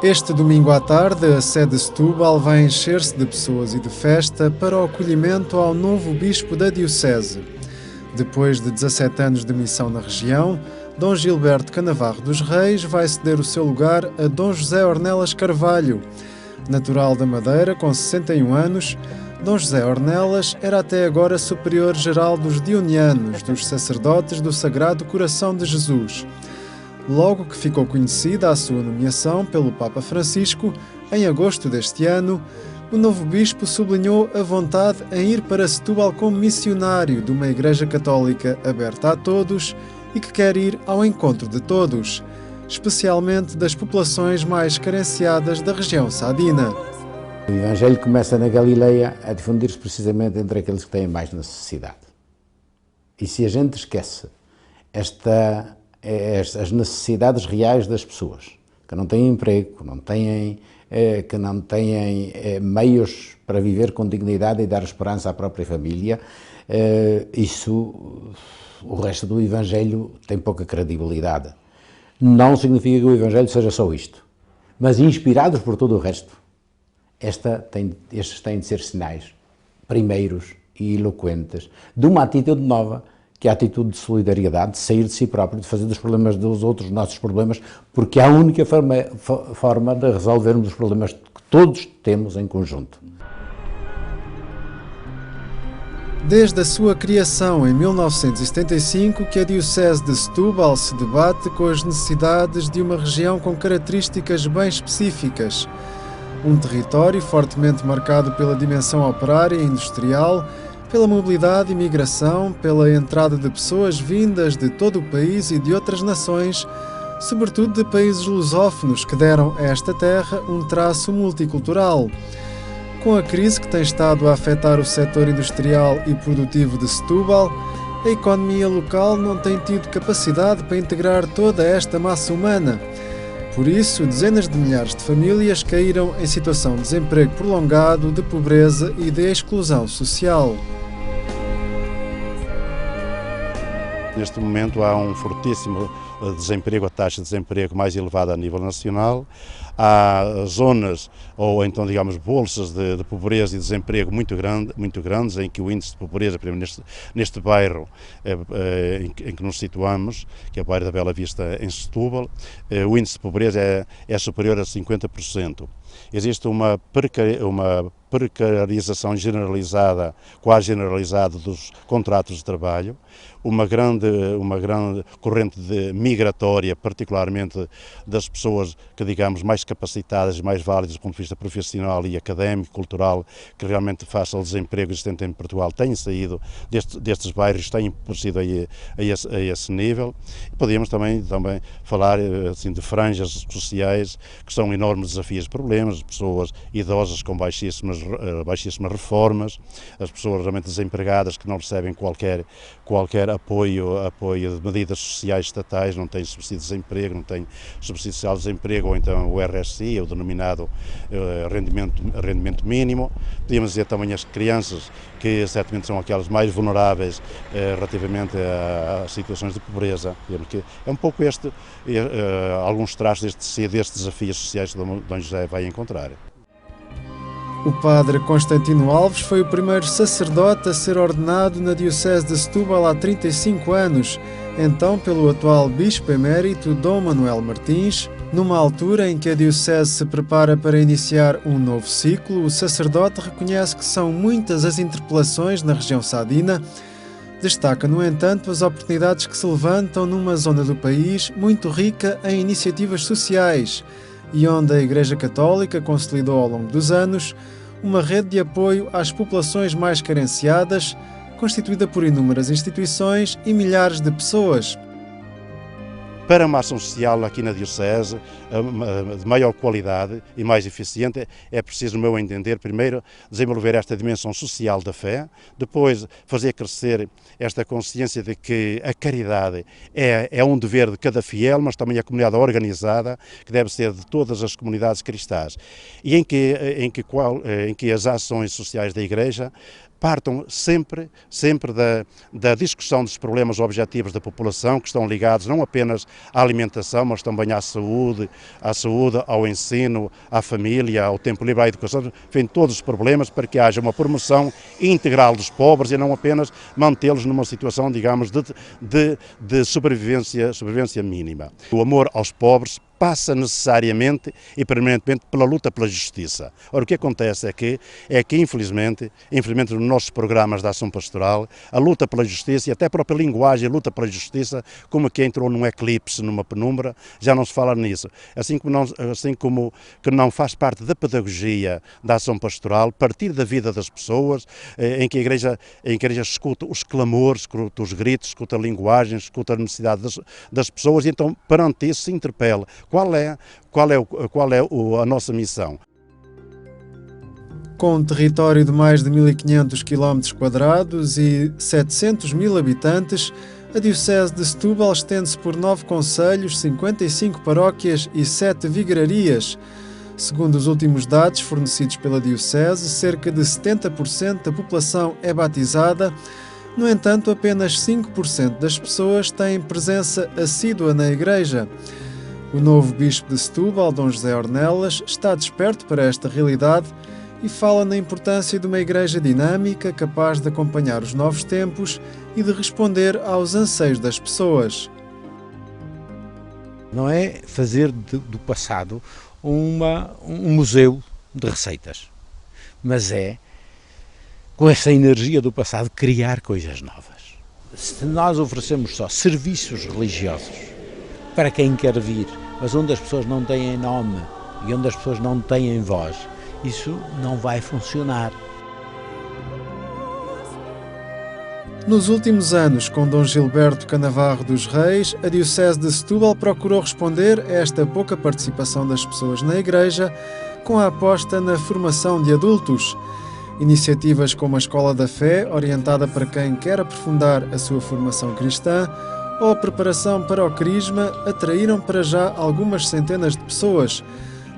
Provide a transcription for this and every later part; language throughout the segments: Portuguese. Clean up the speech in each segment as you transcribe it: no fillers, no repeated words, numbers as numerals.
Este domingo à tarde, a sede de Setúbal vai encher-se de pessoas e de festa para o acolhimento ao novo bispo da Diocese. Depois de 17 anos de missão na região, Dom Gilberto Canavarro dos Reis vai ceder o seu lugar a Dom José Ornelas Carvalho. Natural da Madeira, com 61 anos, Dom José Ornelas era até agora superior-geral dos dionianos, dos sacerdotes do Sagrado Coração de Jesus. Logo que ficou conhecida a sua nomeação pelo Papa Francisco, em agosto deste ano, o novo bispo sublinhou a vontade em ir para Setúbal como missionário de uma Igreja Católica aberta a todos e que quer ir ao encontro de todos, especialmente das populações mais carenciadas da região sadina. O Evangelho começa na Galileia a difundir-se precisamente entre aqueles que têm mais necessidade. E se a gente esquece as necessidades reais das pessoas, que não têm emprego, que não têm meios para viver com dignidade e dar esperança à própria família, o resto do Evangelho tem pouca credibilidade. Não significa que o Evangelho seja só isto, mas inspirados por todo o resto, estes têm de ser sinais primeiros e eloquentes de uma atitude nova, que é a atitude de solidariedade, de sair de si próprio, de fazer dos problemas dos outros nossos problemas, porque é a única forma de resolvermos os problemas que todos temos em conjunto. Desde a sua criação em 1975 que a Diocese de Setúbal se debate com as necessidades de uma região com características bem específicas. Um território fortemente marcado pela dimensão operária e industrial, pela mobilidade e migração, pela entrada de pessoas vindas de todo o país e de outras nações, sobretudo de países lusófonos que deram a esta terra um traço multicultural. Com a crise que tem estado a afetar o setor industrial e produtivo de Setúbal, a economia local não tem tido capacidade para integrar toda esta massa humana. Por isso, dezenas de milhares de famílias caíram em situação de desemprego prolongado, de pobreza e de exclusão social. Neste momento há um fortíssimo desemprego, a taxa de desemprego mais elevada a nível nacional. Há zonas, ou então digamos bolsas de pobreza e desemprego muito grandes, em que o índice de pobreza, por exemplo, neste bairro em que nos situamos, que é o bairro da Bela Vista em Setúbal, o índice de pobreza é superior a 50%. Existe uma precarização generalizada, quase generalizada, dos contratos de trabalho, uma grande corrente migratória, particularmente das pessoas que, digamos, mais capacitadas e mais válidas do ponto de vista profissional e académico, cultural, que realmente face ao desemprego existente em Portugal, têm saído destes bairros, têm aparecido a esse nível. E podíamos também falar assim, de franjas sociais, que são enormes desafios e problemas, pessoas idosas com baixíssimas reformas, as pessoas realmente desempregadas que não recebem qualquer apoio de medidas sociais estatais, não têm subsídio de desemprego, não têm subsídio social de desemprego, ou então o RSI, o denominado rendimento mínimo. Podíamos dizer também as crianças, que certamente são aquelas mais vulneráveis relativamente a situações de pobreza. Que é um pouco alguns traços destes desafios sociais que Dom José vai encontrar. O padre Constantino Alves foi o primeiro sacerdote a ser ordenado na Diocese de Setúbal há 35 anos, então pelo atual bispo emérito Dom Manuel Martins. Numa altura em que a Diocese se prepara para iniciar um novo ciclo, o sacerdote reconhece que são muitas as interpelações na região sadina. Destaca, no entanto, as oportunidades que se levantam numa zona do país muito rica em iniciativas sociais e onde a Igreja Católica consolidou ao longo dos anos uma rede de apoio às populações mais carenciadas, constituída por inúmeras instituições e milhares de pessoas. Para uma ação social aqui na Diocese, de maior qualidade e mais eficiente, é preciso, no meu entender, primeiro desenvolver esta dimensão social da fé, depois fazer crescer esta consciência de que a caridade é um dever de cada fiel, mas também a comunidade organizada, que deve ser de todas as comunidades cristãs, e em que as ações sociais da Igreja partam sempre da discussão dos problemas objetivos da população, que estão ligados não apenas à alimentação, mas também à saúde, ao ensino, à família, ao tempo livre, à educação, enfim, todos os problemas para que haja uma promoção integral dos pobres e não apenas mantê-los numa situação, digamos, de sobrevivência mínima. O amor aos pobres passa necessariamente e permanentemente pela luta pela justiça. Ora, o que acontece é que infelizmente nos nossos programas de ação pastoral, a luta pela justiça e até a própria linguagem, a luta pela justiça, como que entrou num eclipse, numa penumbra, já não se fala nisso. Assim como que não faz parte da pedagogia da ação pastoral, partir da vida das pessoas, em que a Igreja escuta os clamores, escuta os gritos, escuta a linguagem, escuta a necessidade das pessoas e então perante isso se interpela. Qual é a nossa missão? Com um território de mais de 1.500 km² e 700 mil habitantes, a Diocese de Setúbal estende-se por 9 concelhos, 55 paróquias e 7 vigararias. Segundo os últimos dados fornecidos pela Diocese, cerca de 70% da população é batizada. No entanto, apenas 5% das pessoas têm presença assídua na Igreja. O novo bispo de Setúbal, Dom José Ornelas, está desperto para esta realidade e fala na importância de uma igreja dinâmica, capaz de acompanhar os novos tempos e de responder aos anseios das pessoas. Não é fazer do passado um museu de receitas, mas é, com essa energia do passado, criar coisas novas. Se nós oferecemos só serviços religiosos para quem quer vir, mas onde as pessoas não têm nome e onde as pessoas não têm voz, isso não vai funcionar. Nos últimos anos, com Dom Gilberto Canavarro dos Reis, a Diocese de Setúbal procurou responder a esta pouca participação das pessoas na Igreja com a aposta na formação de adultos. Iniciativas como a Escola da Fé, orientada para quem quer aprofundar a sua formação cristã, ou a preparação para o Crisma, atraíram para já algumas centenas de pessoas,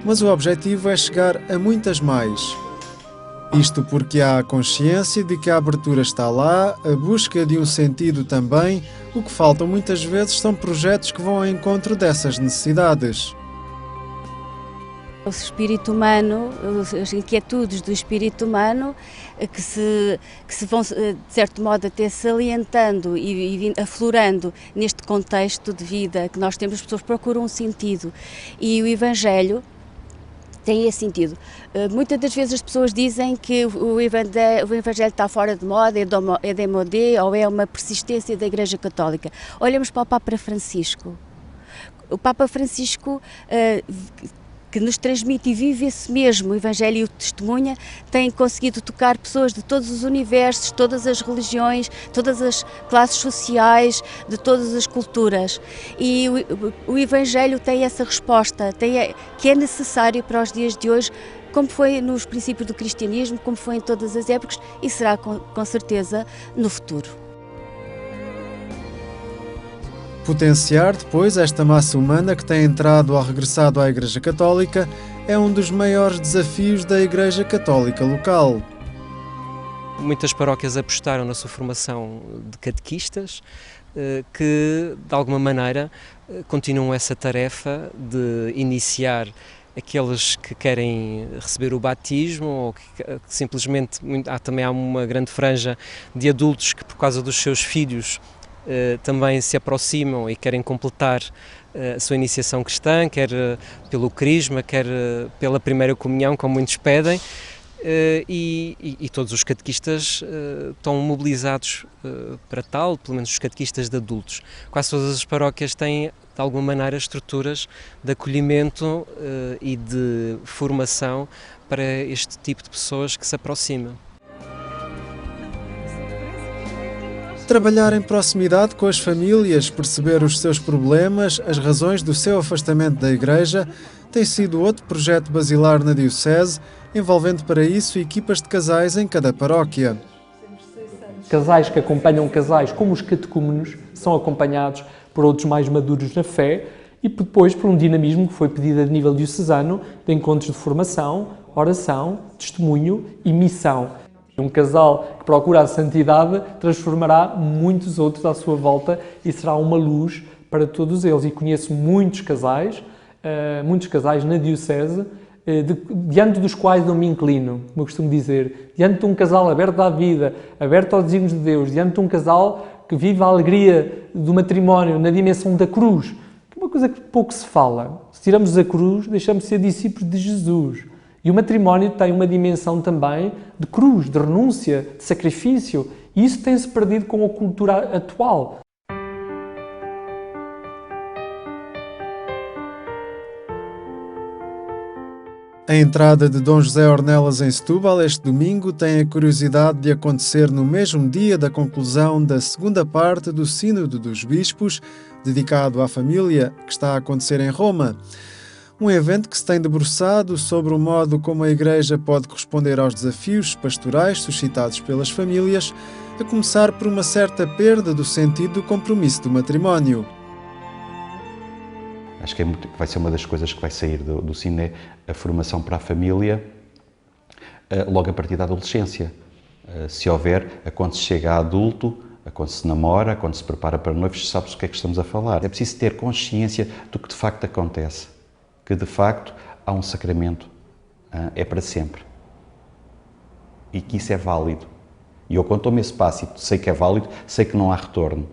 mas o objetivo é chegar a muitas mais. Isto porque há a consciência de que a abertura está lá, a busca de um sentido também. O que faltam muitas vezes são projetos que vão ao encontro dessas necessidades. O espírito humano, as inquietudes do espírito humano que se vão, de certo modo, até salientando e aflorando neste contexto de vida que nós temos. As pessoas procuram um sentido e o Evangelho tem esse sentido. Muitas das vezes as pessoas dizem que o Evangelho está fora de moda, é démodé ou é uma persistência da Igreja Católica. Olhamos para o Papa Francisco. O Papa Francisco, que nos transmite e vive esse mesmo Evangelho e o testemunha, tem conseguido tocar pessoas de todos os universos, todas as religiões, todas as classes sociais, de todas as culturas. E o Evangelho tem essa resposta, que é necessário para os dias de hoje, como foi nos princípios do cristianismo, como foi em todas as épocas e será com certeza no futuro. Potenciar depois esta massa humana que tem entrado ou regressado à Igreja Católica é um dos maiores desafios da Igreja Católica local. Muitas paróquias apostaram na sua formação de catequistas, que de alguma maneira continuam essa tarefa de iniciar aqueles que querem receber o batismo ou que simplesmente, também há uma grande franja de adultos que por causa dos seus filhos também se aproximam e querem completar a sua iniciação cristã, quer pelo crisma, quer pela primeira comunhão, como muitos pedem, e todos os catequistas estão mobilizados para tal, pelo menos os catequistas de adultos. Quase todas as paróquias têm, de alguma maneira, estruturas de acolhimento e de formação para este tipo de pessoas que se aproximam. Trabalhar em proximidade com as famílias, perceber os seus problemas, as razões do seu afastamento da Igreja, tem sido outro projeto basilar na Diocese, envolvendo para isso equipas de casais em cada paróquia. Casais que acompanham casais como os catecúmenos são acompanhados por outros mais maduros na fé e depois por um dinamismo que foi pedido a nível diocesano de encontros de formação, oração, testemunho e missão. Um casal que procura a santidade transformará muitos outros à sua volta e será uma luz para todos eles. E conheço muitos casais na Diocese, diante dos quais não me inclino, como eu costumo dizer, diante de um casal aberto à vida, aberto aos desígnios de Deus, diante de um casal que vive a alegria do matrimónio na dimensão da cruz, que é uma coisa que pouco se fala. Se tiramos a cruz, deixamos de ser discípulos de Jesus. E o matrimónio tem uma dimensão também de cruz, de renúncia, de sacrifício. E isso tem-se perdido com a cultura atual. A entrada de Dom José Ornelas em Setúbal este domingo tem a curiosidade de acontecer no mesmo dia da conclusão da segunda parte do Sínodo dos Bispos, dedicado à família, que está a acontecer em Roma. Um evento que se tem debruçado sobre o modo como a Igreja pode corresponder aos desafios pastorais suscitados pelas famílias, a começar por uma certa perda do sentido do compromisso do matrimónio. Acho que vai ser uma das coisas que vai sair do Sínodo, a formação para a família, logo a partir da adolescência. Se houver, quando se chega a adulto, quando se namora, quando se prepara para noivos, sabe-se o que é que estamos a falar. É preciso ter consciência do que de facto acontece. Que de facto há um sacramento, é para sempre. E que isso é válido. E eu, quando tomo esse passo e sei que é válido, sei que não há retorno.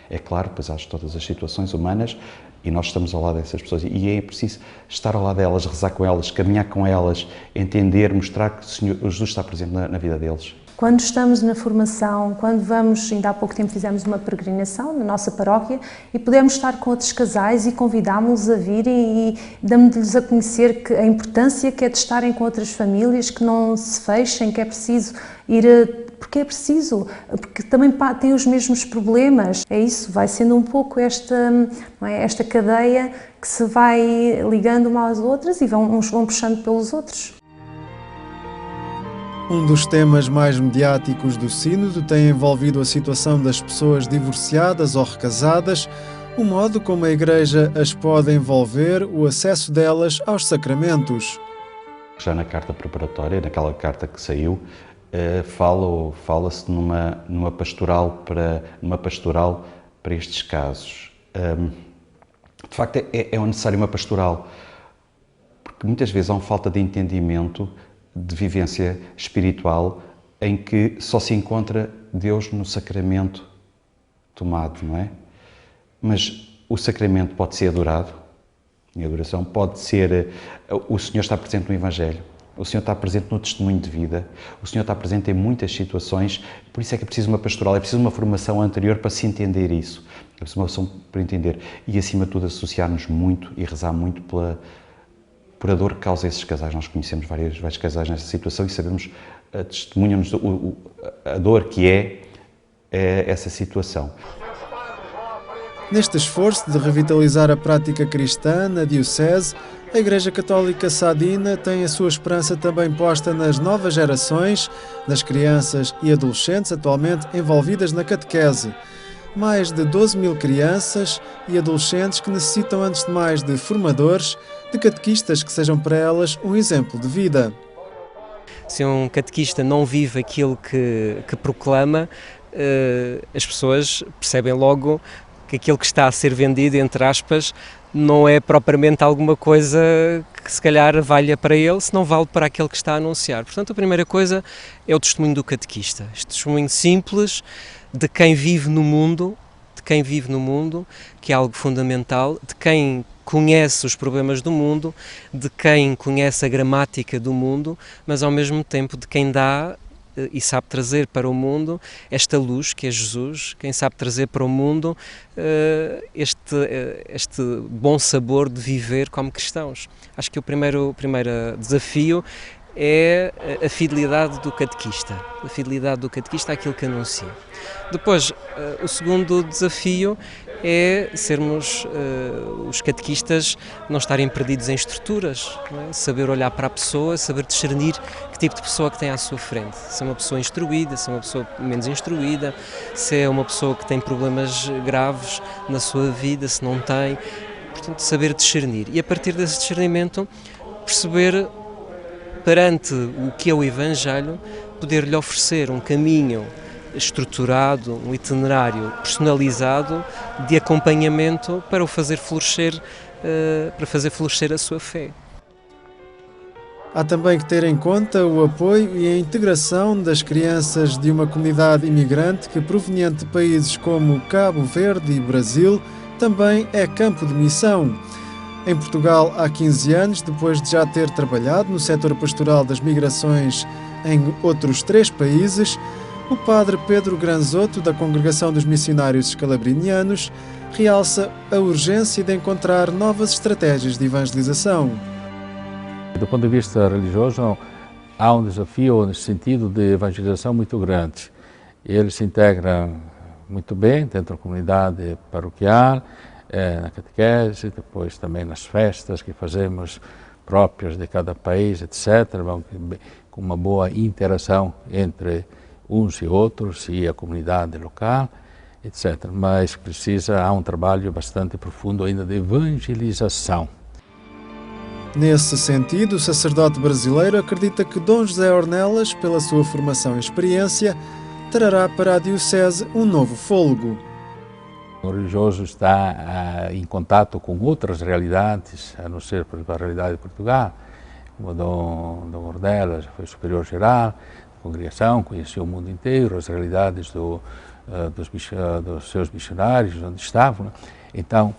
É claro, pois há todas as situações humanas e nós estamos ao lado dessas pessoas. E é preciso estar ao lado delas, rezar com elas, caminhar com elas, entender, mostrar que o Jesus está presente na vida deles. Quando estamos na formação, quando vamos, ainda há pouco tempo fizemos uma peregrinação na nossa paróquia e pudemos estar com outros casais e convidámos-los a virem e damos-lhes a conhecer que a importância que é de estarem com outras famílias, que não se fechem, que é preciso ir, porque é preciso, porque também têm os mesmos problemas. É isso, vai sendo um pouco esta cadeia que se vai ligando umas às outras e uns vão puxando pelos outros. Um dos temas mais mediáticos do Sínodo tem envolvido a situação das pessoas divorciadas ou recasadas, o modo como a Igreja as pode envolver, o acesso delas aos sacramentos. Já na carta preparatória, naquela carta que saiu, fala-se numa pastoral para estes casos. De facto, é necessário uma pastoral, porque muitas vezes há uma falta de entendimento, de vivência espiritual, em que só se encontra Deus no sacramento tomado, não é? Mas o sacramento pode ser adorado, e a adoração pode ser... O Senhor está presente no Evangelho, o Senhor está presente no testemunho de vida, o Senhor está presente em muitas situações, por isso é que é preciso uma pastoral, é preciso uma formação anterior para se entender isso, é preciso uma formação para entender, e acima de tudo associar-nos muito e rezar muito por a dor que causa esses casais. Nós conhecemos vários casais nessa situação e sabemos, testemunham-nos a dor que é essa situação. Neste esforço de revitalizar a prática cristã na Diocese, a Igreja Católica Sadina tem a sua esperança também posta nas novas gerações, nas crianças e adolescentes atualmente envolvidas na catequese. Mais de 12.000 crianças e adolescentes que necessitam, antes de mais, de formadores, de catequistas que sejam para elas um exemplo de vida. Se um catequista não vive aquilo que proclama, as pessoas percebem logo que aquilo que está a ser vendido, entre aspas, não é propriamente alguma coisa que se calhar valha para ele, se não vale para aquele que está a anunciar. Portanto, a primeira coisa é o testemunho do catequista, este testemunho simples de quem vive no mundo, que é algo fundamental, de quem conhece os problemas do mundo, de quem conhece a gramática do mundo, mas ao mesmo tempo de quem dá e sabe trazer para o mundo esta luz que é Jesus, quem sabe trazer para o mundo este bom sabor de viver como cristãos. Acho que o primeiro desafio é a fidelidade do catequista, àquilo que anuncia. Depois, o segundo desafio é sermos os catequistas, não estarem perdidos em estruturas, não é? Saber olhar para a pessoa, saber discernir que tipo de pessoa que tem à sua frente. Se é uma pessoa instruída, se é uma pessoa menos instruída, se é uma pessoa que tem problemas graves na sua vida, se não tem. Portanto, saber discernir. E a partir desse discernimento, perceber perante o que é o Evangelho, poder-lhe oferecer um caminho estruturado, um itinerário personalizado de acompanhamento para o fazer florescer, a sua fé. Há também que ter em conta o apoio e a integração das crianças de uma comunidade imigrante que, proveniente de países como Cabo Verde e Brasil, também é campo de missão. Em Portugal, há 15 anos, depois de já ter trabalhado no setor pastoral das migrações em outros 3 países, o padre Pedro Granzotto, da Congregação dos Missionários Escalabrinianos, realça a urgência de encontrar novas estratégias de evangelização. Do ponto de vista religioso, há um desafio nesse sentido de evangelização muito grande. Eles se integram muito bem dentro da comunidade paroquial, na catequese, depois também nas festas que fazemos próprias de cada país, etc., com uma boa interação entre uns e outros e a comunidade local, etc. Mas há um trabalho bastante profundo ainda de evangelização. Nesse sentido, o sacerdote brasileiro acredita que Dom José Ornelas, pela sua formação e experiência, trará para a Diocese um novo fôlego. O religioso está em contato com outras realidades, a não ser a realidade de Portugal, como Dom Ornelas, foi superior geral da congregação, conheceu o mundo inteiro, as realidades dos seus missionários, onde estavam. Então,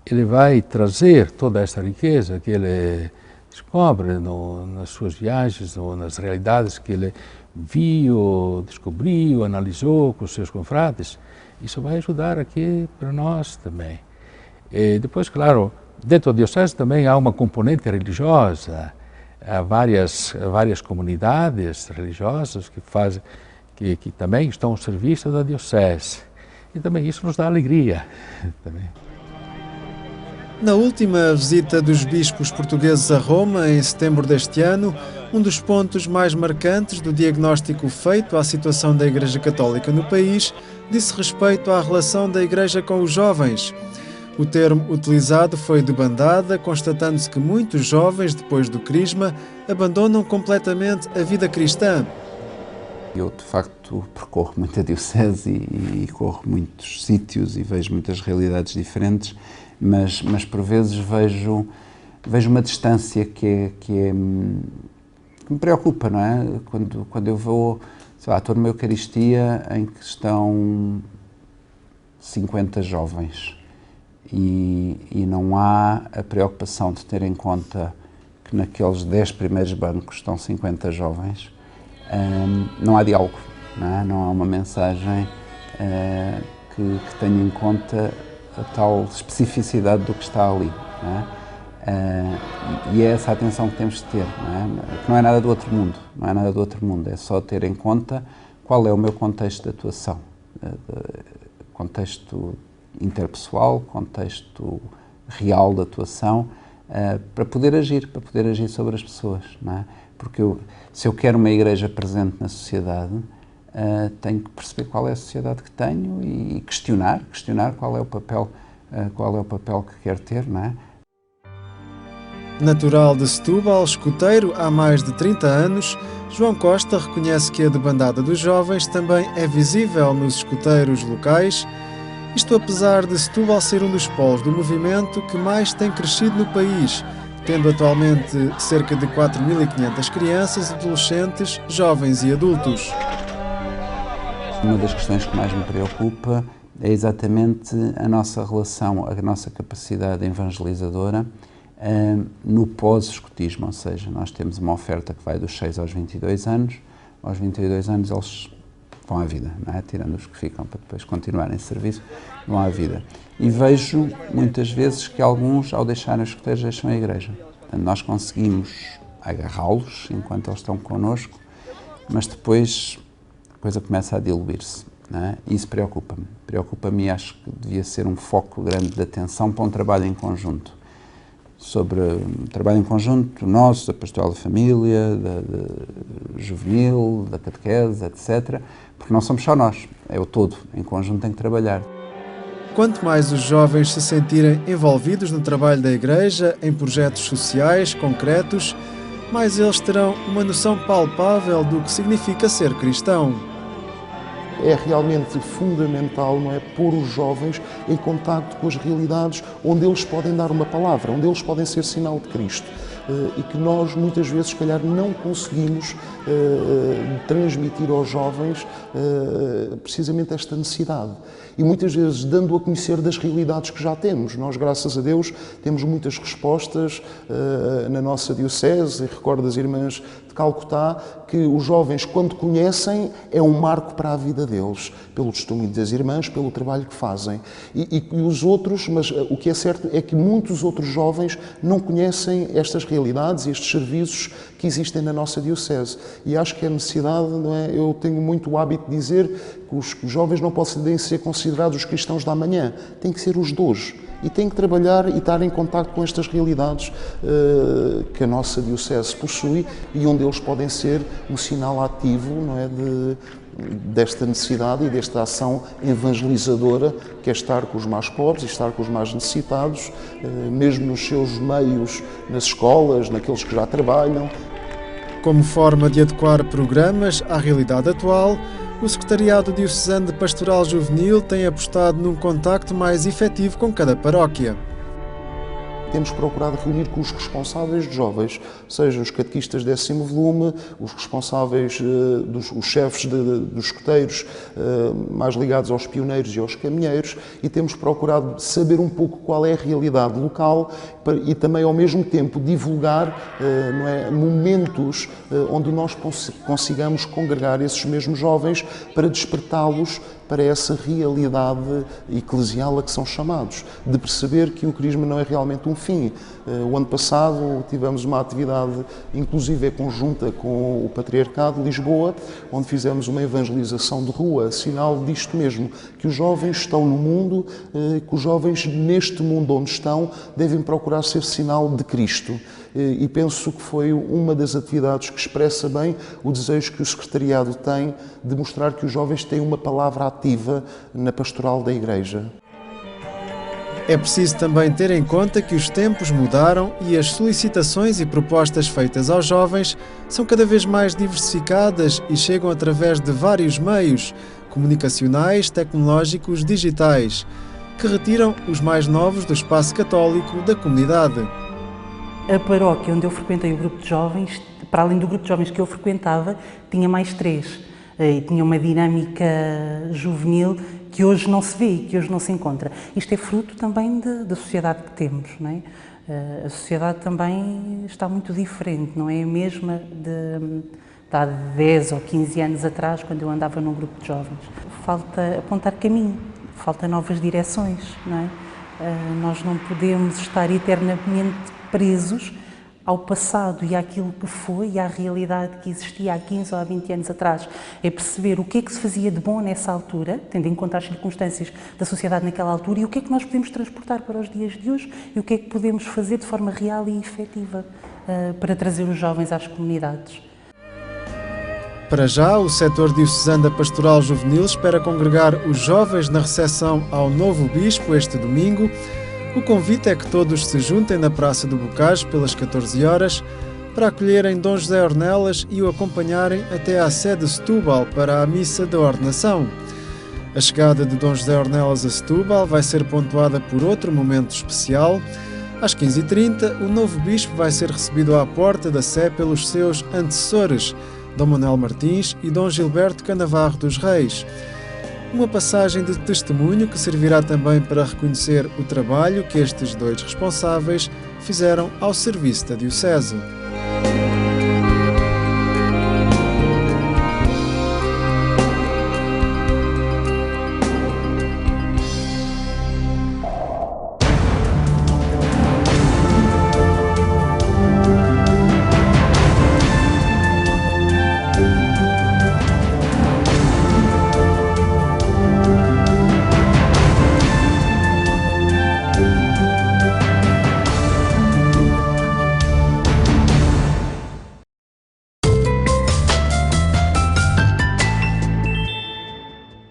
ele vai trazer toda essa riqueza que ele descobre nas suas viagens, nas realidades que ele viu, descobriu, analisou com os seus confrades. Isso vai ajudar aqui para nós também. E depois, claro, dentro da diocese também há uma componente religiosa, há várias comunidades religiosas que também estão ao serviço da diocese. E também isso nos dá alegria também. Na última visita dos bispos portugueses a Roma, em setembro deste ano, um dos pontos mais marcantes do diagnóstico feito à situação da Igreja Católica no país disse respeito à relação da Igreja com os jovens. O termo utilizado foi debandada, constatando-se que muitos jovens, depois do crisma, abandonam completamente a vida cristã. Eu, de facto, percorro muita diocese e corro muitos sítios e vejo muitas realidades diferentes, mas por vezes vejo uma distância que me preocupa, não é? Quando eu vou, sei lá, estou numa Eucaristia em que estão 50 jovens e não há a preocupação de ter em conta que naqueles 10 primeiros bancos estão 50 jovens, não há diálogo, não há uma mensagem que tenha em conta a tal especificidade do que está ali, não é? E é essa atenção que temos de ter, que não é nada do outro mundo, é só ter em conta qual é o meu contexto de atuação, contexto interpessoal, contexto real de atuação, para poder agir sobre as pessoas, não é? Porque se eu quero uma igreja presente na sociedade, tenho que perceber qual é a sociedade que tenho e questionar qual é o papel que quero ter, não é? Natural de Setúbal, escoteiro há mais de 30 anos, João Costa reconhece que a debandada dos jovens também é visível nos escoteiros locais, isto apesar de Setúbal ser um dos polos do movimento que mais tem crescido no país, tendo atualmente cerca de 4.500 crianças, adolescentes, jovens e adultos. Uma das questões que mais me preocupa é exatamente a nossa relação, a nossa capacidade evangelizadora no pós-escotismo, ou seja, nós temos uma oferta que vai dos 6 aos 22 anos, aos 22 anos eles vão à vida, não é? Tirando os que ficam para depois continuarem em serviço, vão à vida. E vejo muitas vezes que alguns, ao deixarem os escoteiros, deixam a igreja. Portanto, nós conseguimos agarrá-los enquanto eles estão connosco, mas depois a coisa começa a diluir-se, não é? E isso preocupa-me. Preocupa-me e acho que devia ser um foco grande de atenção para um trabalho em conjunto. Sobre um trabalho em conjunto nosso, da pastoral da família, da juvenil, da catequese, etc. Porque não somos só nós, é o todo, em conjunto tem que trabalhar. Quanto mais os jovens se sentirem envolvidos no trabalho da Igreja, em projetos sociais concretos, mais eles terão uma noção palpável do que significa ser cristão. É realmente fundamental, não é, pôr os jovens em contacto com as realidades onde eles podem dar uma palavra, onde eles podem ser sinal de Cristo. E que nós muitas vezes, se calhar, não conseguimos transmitir aos jovens precisamente esta necessidade. E muitas vezes dando a conhecer das realidades que já temos. Nós, graças a Deus, temos muitas respostas na nossa diocese, e recordo das irmãs de Calcutá, que os jovens, quando conhecem, é um marco para a vida deles, pelo testemunho das irmãs, pelo trabalho que fazem. E os outros, mas o que é certo é que muitos outros jovens não conhecem estas realidades e estes serviços que existem na nossa diocese. E acho que é necessidade, não é? Eu tenho muito o hábito de dizer que os jovens não podem ser considerados os cristãos da amanhã, têm que ser os de hoje. E têm que trabalhar e estar em contacto com estas realidades que a nossa diocese possui e onde eles podem ser um sinal ativo, não é, desta necessidade e desta ação evangelizadora, que é estar com os mais pobres e estar com os mais necessitados, mesmo nos seus meios, nas escolas, naqueles que já trabalham. Como forma de adequar programas à realidade atual, o Secretariado Diocesano de Pastoral Juvenil tem apostado num contacto mais efetivo com cada paróquia. Temos procurado reunir com os responsáveis de jovens, sejam os catequistas de 10º volume, os responsáveis, os chefes dos escoteiros, mais ligados aos pioneiros e aos caminheiros, e temos procurado saber um pouco qual é a realidade local e também, ao mesmo tempo, divulgar não é, momentos onde nós consigamos congregar esses mesmos jovens para despertá-los para essa realidade eclesial a que são chamados, de perceber que o crisma não é realmente um fim. O ano passado tivemos uma atividade, inclusive conjunta com o Patriarcado de Lisboa, onde fizemos uma evangelização de rua, sinal disto mesmo, que os jovens estão no mundo, que os jovens neste mundo onde estão devem procurar ser sinal de Cristo. E penso que foi uma das atividades que expressa bem o desejo que o Secretariado tem de mostrar que os jovens têm uma palavra ativa na pastoral da Igreja. É preciso também ter em conta que os tempos mudaram e as solicitações e propostas feitas aos jovens são cada vez mais diversificadas e chegam através de vários meios comunicacionais, tecnológicos, digitais, que retiram os mais novos do espaço católico da comunidade. A paróquia onde eu frequentei o grupo de jovens, para além do grupo de jovens que eu frequentava, tinha mais 3. E tinha uma dinâmica juvenil que hoje não se vê, que hoje não se encontra. Isto é fruto também da sociedade que temos, não é? A sociedade também está muito diferente, não é a mesma de há 10 ou 15 anos atrás, quando eu andava num grupo de jovens. Falta apontar caminho, falta novas direções, não é? Nós não podemos estar eternamente presos ao passado e àquilo que foi e à realidade que existia há 15 ou há 20 anos atrás. É perceber o que é que se fazia de bom nessa altura, tendo em conta as circunstâncias da sociedade naquela altura, e o que é que nós podemos transportar para os dias de hoje e o que é que podemos fazer de forma real e efetiva para trazer os jovens às comunidades. Para já, o setor diocesano da Pastoral Juvenil espera congregar os jovens na recepção ao novo bispo este domingo. O convite é que todos se juntem na Praça do Bocage pelas 14 horas para acolherem Dom José Ornelas e o acompanharem até à sede de Setúbal para a missa da ordenação. A chegada de Dom José Ornelas a Setúbal vai ser pontuada por outro momento especial. Às 15h30, o novo bispo vai ser recebido à porta da Sé pelos seus antecessores, Dom Manuel Martins e Dom Gilberto Canavarro dos Reis. Uma passagem de testemunho que servirá também para reconhecer o trabalho que estes dois responsáveis fizeram ao serviço da Diocese.